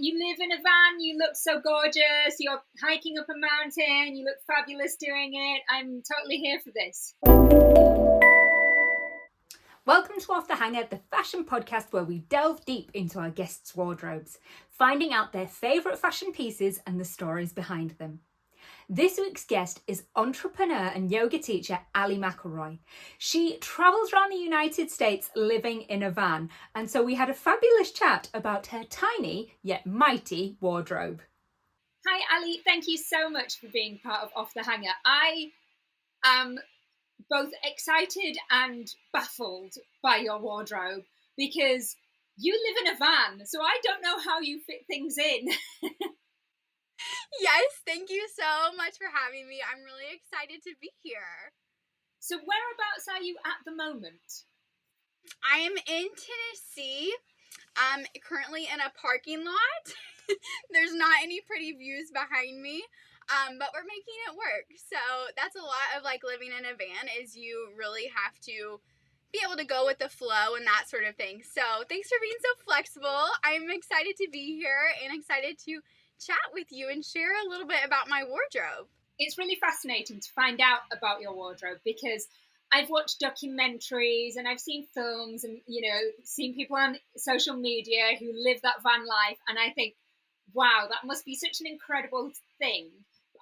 You live in a van, you look so gorgeous, you're hiking up a mountain, you look fabulous doing it. I'm totally here for this. Welcome to Off the Hanger, the fashion podcast where we delve deep into our guests' wardrobes, finding out their favourite fashion pieces and the stories behind them. This week's guest is entrepreneur and yoga teacher Ally McElroy. She travels around the United States living in a van, and so we had a fabulous chat about her tiny yet mighty wardrobe. Hi Ally, thank you so much for being part of Off the Hanger. I am both excited and baffled by your wardrobe because you live in a van, so I don't know how you fit things in. Yes, thank you so much for having me. I'm really excited to be here. So whereabouts are you at the moment? I am in Tennessee. I'm currently in a parking lot. There's not any pretty views behind me, but we're making it work. So that's a lot of like living in a van is you really have to be able to go with the flow and that sort of thing. So thanks for being so flexible. I'm excited to be here and excited to chat with you and share a little bit about my wardrobe. It's really fascinating to find out about your wardrobe because I've watched documentaries and I've seen films and, seen people on social media who live that van life. And I think, wow, that must be such an incredible thing.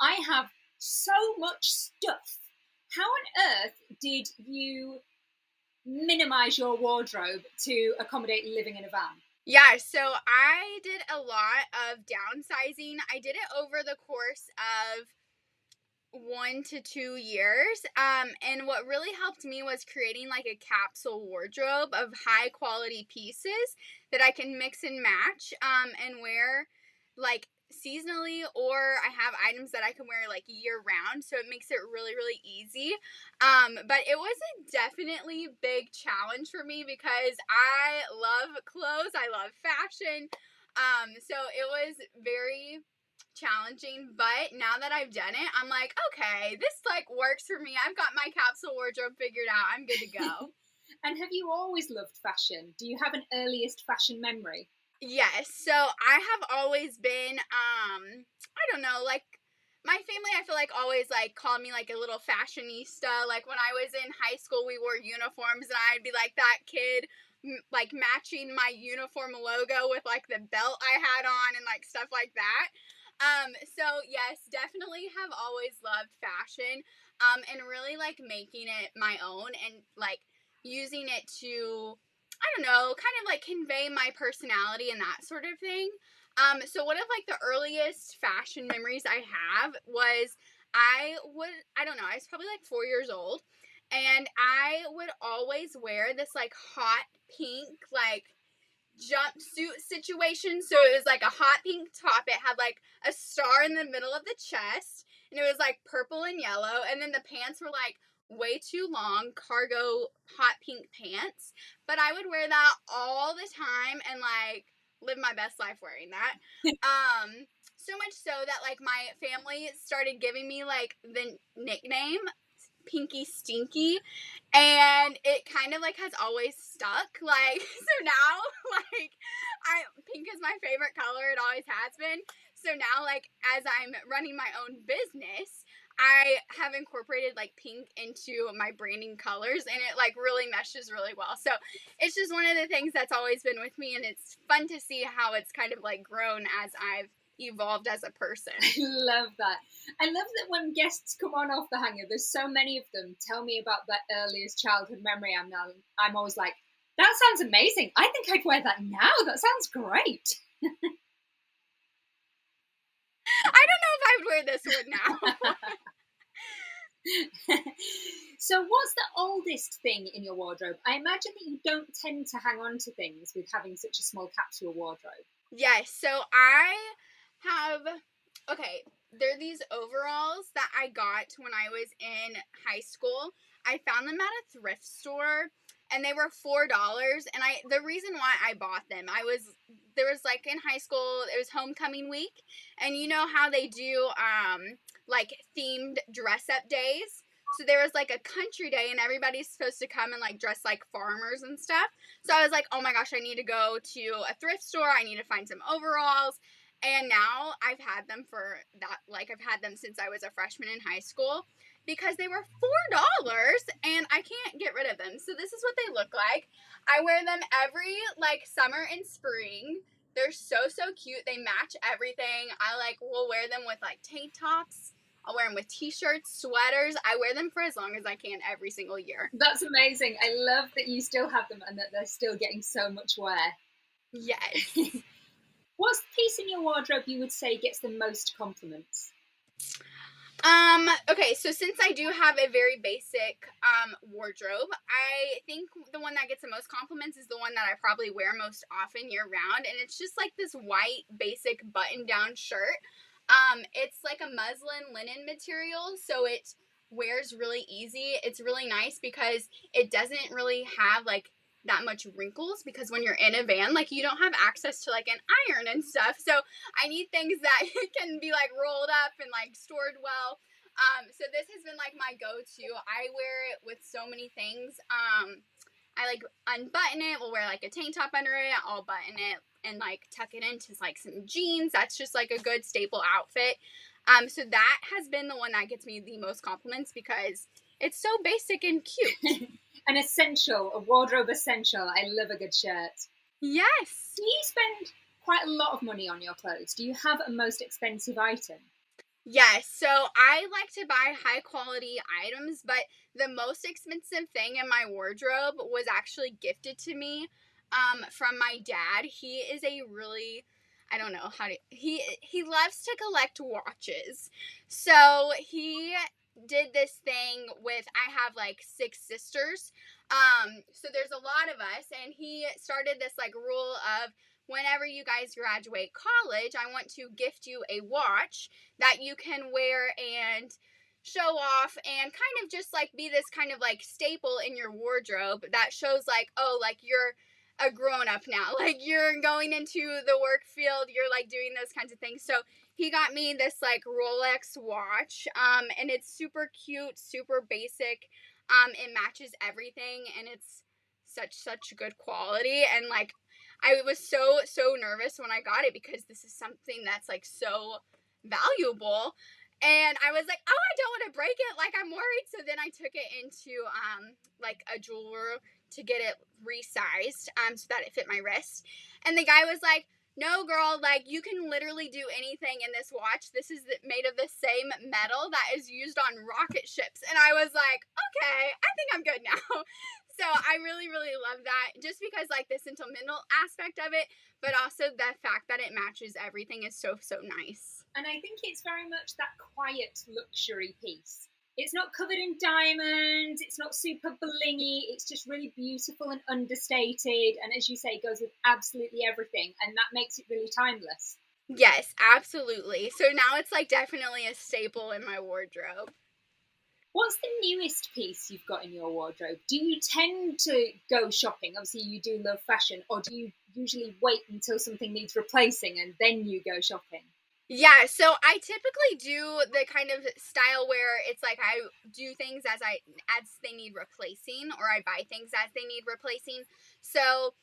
I have so much stuff. How on earth did you minimize your wardrobe to accommodate living in a van? Yeah, so I did a lot of downsizing. I did it over the course of 1 to 2 years. And what really helped me was creating like a capsule wardrobe of high quality pieces that I can mix and match and wear like seasonally, or I have items that I can wear like year round, so it makes it really, really easy. But it was a definitely big challenge for me because I love clothes, I love fashion. So it was very challenging, but now that I've done it, I'm like, okay, this like works for me. I've got my capsule wardrobe figured out. I'm good to go. And have you always loved fashion? Do you have an earliest fashion memory? Yes, so I have always been, I don't know, like, my family, I feel like, always, like, called me, like, a little fashionista. Like, when I was in high school, we wore uniforms, and I'd be, like, that kid, like, matching my uniform logo with, like, the belt I had on and, like, stuff like that. So, yes, definitely have always loved fashion, and really, like, making it my own and, like, using it to, I don't know, kind of like convey my personality and that sort of thing. So one of like the earliest fashion memories I have was I don't know, I was probably like 4 years old, and I would always wear this like hot pink like jumpsuit situation. So it was like a hot pink top. It had like a star in the middle of the chest, and it was like purple and yellow, and then the pants were like way too long cargo hot pink pants, but I would wear that all the time and like live my best life wearing that. So much so that like my family started giving me like the nickname Pinky Stinky, and it kind of like has always stuck. Like, so now like pink is my favorite color. It always has been. So now like as I'm running my own business, I have incorporated like pink into my branding colors, and it like really meshes really well. So it's just one of the things that's always been with me, and it's fun to see how it's kind of like grown as I've evolved as a person. I love that. I love that when guests come on Off the Hanger, there's so many of them tell me about that earliest childhood memory. I'm always like, that sounds amazing. I think I'd wear that now. That sounds great. I don't know if I would wear this one now. So what's the oldest thing in your wardrobe? I imagine that you don't tend to hang on to things with having such a small capsule wardrobe. Yes, so I have, there are these overalls that I got when I was in high school. I found them at a thrift store, and they were $4, and the reason why I bought them, there was like in high school, it was homecoming week, and you know how they do like themed dress up days. So there was like a country day and everybody's supposed to come and like dress like farmers and stuff. So I was like, oh my gosh, I need to go to a thrift store. I need to find some overalls. And now I've had them for that, like I've had them since I was a freshman in high school because they were $4 and I can't get rid of them. So this is what they look like. I wear them every like summer and spring. They're so cute. They match everything. I like will wear them with like tank tops. I'll wear them with t-shirts, sweaters. I wear them for as long as I can every single year. That's amazing. I love that you still have them and that they're still getting so much wear. Yes. What's the piece in your wardrobe you would say gets the most compliments? Okay, so since I do have a very basic wardrobe, I think the one that gets the most compliments is the one that I probably wear most often year round, and it's just like this white basic button-down shirt. It's like a muslin linen material, so it wears really easy. It's really nice because it doesn't really have like that much wrinkles, because when you're in a van, like you don't have access to like an iron and stuff, so I need things that can be like rolled up and like stored well. So this has been like my go-to. I wear it with so many things. I like unbutton it. We'll wear like a tank top under it. I'll button it and like tuck it into like some jeans. That's just like a good staple outfit. So that has been the one that gets me the most compliments because it's so basic and cute. An essential, a wardrobe essential. I love a good shirt. Yes. Do you spend quite a lot of money on your clothes? Do you have a most expensive item? Yes, so I like to buy high quality items, but the most expensive thing in my wardrobe was actually gifted to me from my dad. He is a really, I don't know how to, he loves to collect watches. So he did this thing with, I have like 6 sisters. So there's a lot of us, and he started this like rule of, whenever you guys graduate college, I want to gift you a watch that you can wear and show off and kind of just like be this kind of like staple in your wardrobe that shows like, oh, like you're a grown up now, like you're going into the work field, you're like doing those kinds of things. So he got me this like Rolex watch, and it's super cute, super basic. It matches everything, and it's such good quality. And like, I was so nervous when I got it because this is something that's like so valuable, and I was like, oh, I don't want to break it, like I'm worried. So then I took it into like a jeweler to get it resized so that it fit my wrist, and the guy was like, no girl, like you can literally do anything in this watch. This is made of the same metal that is used on rocket ships. And I was like, okay, I think I'm good now. So I really love that, just because like the sentimental aspect of it, but also the fact that it matches everything is so nice. And I think it's very much that quiet luxury piece. It's not covered in diamonds, it's not super blingy, it's just really beautiful and understated, and as you say, it goes with absolutely everything, and that makes it really timeless. Yes, absolutely. So now it's like definitely a staple in my wardrobe. What's the newest piece you've got in your wardrobe? Do you tend to go shopping? Obviously, you do love fashion, or do you usually wait until something needs replacing and then you go shopping? Yeah, so I typically do the kind of style where it's like I do things as they need replacing, or I buy things as they need replacing. So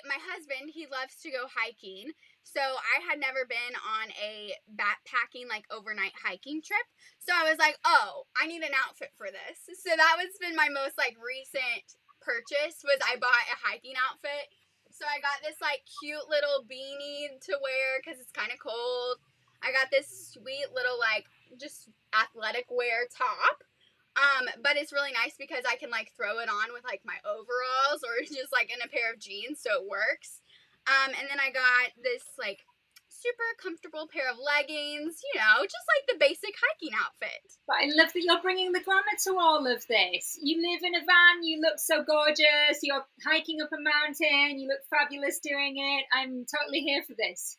my husband, he loves to go hiking. So I had never been on a backpacking like overnight hiking trip. So I was like, oh, I need an outfit for this. So that was been my most like recent purchase, was I bought a hiking outfit. So I got this like cute little beanie to wear because it's kind of cold. I got this sweet little like just athletic wear top. But it's really nice because I can like throw it on with like my overalls or just like in a pair of jeans, so it works. And then I got this like super comfortable pair of leggings, you know, just like the basic hiking outfit. But I love that you're bringing the glamour to all of this. You live in a van, you look so gorgeous, you're hiking up a mountain, you look fabulous doing it. I'm totally here for this.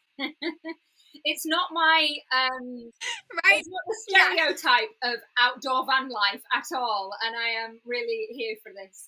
It's not my, right? It's not the stereotype of outdoor van life at all, and I am really here for this.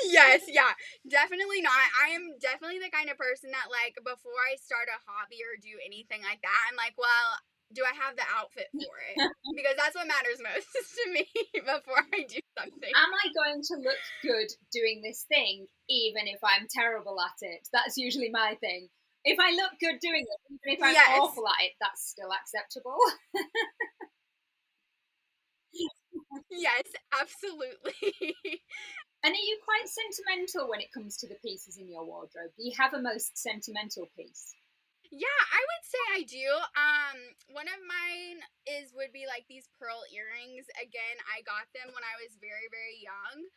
Yes, yeah, definitely not. I am definitely the kind of person that like before I start a hobby or do anything like that, I'm like, well, do I have the outfit for it? Because that's what matters most to me before I do something. Am I going to look good doing this thing, even if I'm terrible at it? That's usually my thing. If I look good doing it, even if I'm awful at it, that's still acceptable. Yes, absolutely. And are you quite sentimental when it comes to the pieces in your wardrobe? Do you have a most sentimental piece? Yeah, I would say I do. One of mine would be like these pearl earrings. Again, I got them when I was very, very young.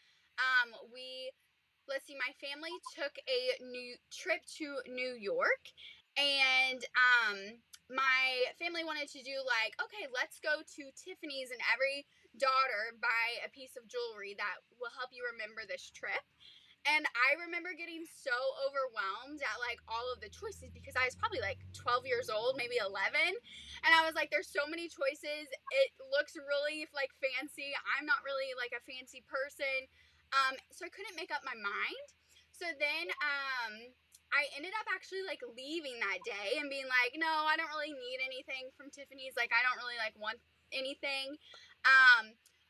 Let's see, my family took a new trip to New York, and my family wanted to do like, okay, let's go to Tiffany's and every daughter buy a piece of jewelry that will help you remember this trip. And I remember getting so overwhelmed at like all of the choices because I was probably like 12 years old, maybe 11. And I was like, there's so many choices. It looks really like fancy. I'm not really like a fancy person. So I couldn't make up my mind. So then I ended up actually like leaving that day and being like, no, I don't really need anything from Tiffany's. Like, I don't really like want anything.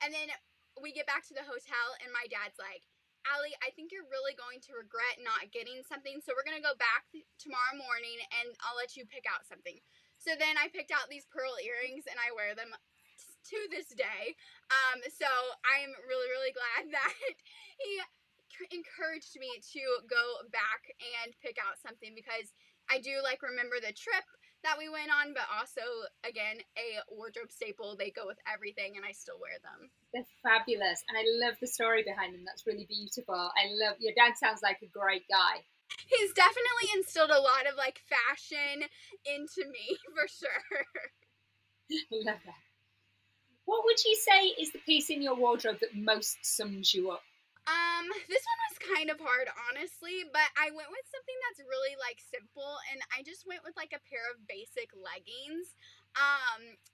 And then we get back to the hotel and my dad's like, Ally, I think you're really going to regret not getting something. So we're going to go back tomorrow morning and I'll let you pick out something. So then I picked out these pearl earrings and I wear them to this day. So I'm really, really glad that he encouraged me to go back and pick out something because I do like remember the trip that we went on, but also, again, a wardrobe staple. They go with everything, and I still wear them. They're fabulous, and I love the story behind them. That's really beautiful. Your dad sounds like a great guy. He's definitely instilled a lot of, like, fashion into me, for sure. Love that. What would you say is the piece in your wardrobe that most sums you up? This one was kind of hard, honestly, but I went with something that's really, like, simple, and I just went with, like, a pair of basic leggings.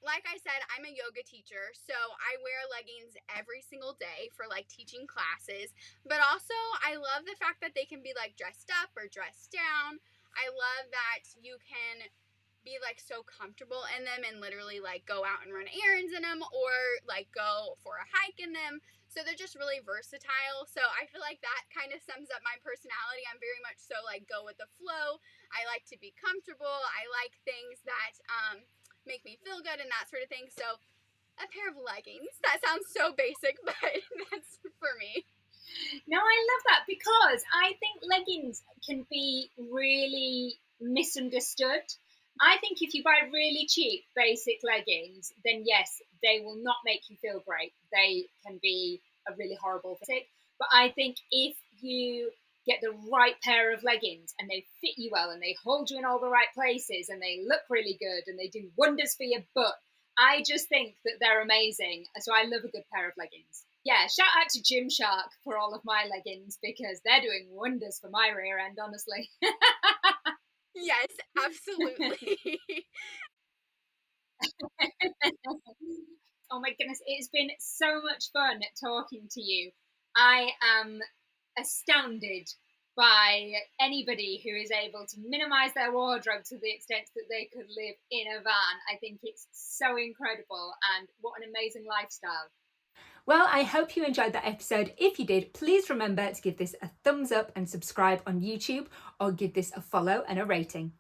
Like I said, I'm a yoga teacher, so I wear leggings every single day for, like, teaching classes, but also I love the fact that they can be, like, dressed up or dressed down. I love that you can be like so comfortable in them and literally like go out and run errands in them or like go for a hike in them. So they're just really versatile. So I feel like that kind of sums up my personality. I'm very much so like go with the flow. I like to be comfortable. I like things that make me feel good and that sort of thing. So a pair of leggings. That sounds so basic, but that's for me. No, I love that because I think leggings can be really misunderstood. I think if you buy really cheap basic leggings, then yes, they will not make you feel great. They can be a really horrible fit. But I think if you get the right pair of leggings and they fit you well and they hold you in all the right places and they look really good and they do wonders for your butt, I just think that they're amazing. So I love a good pair of leggings. Yeah, shout out to Gymshark for all of my leggings because they're doing wonders for my rear end, honestly. Yes, absolutely. Oh my goodness, it's been so much fun talking to you. I am astounded by anybody who is able to minimize their wardrobe to the extent that they could live in a van. I think it's so incredible and what an amazing lifestyle. Well, I hope you enjoyed that episode. If you did, please remember to give this a thumbs up and subscribe on YouTube or give this a follow and a rating.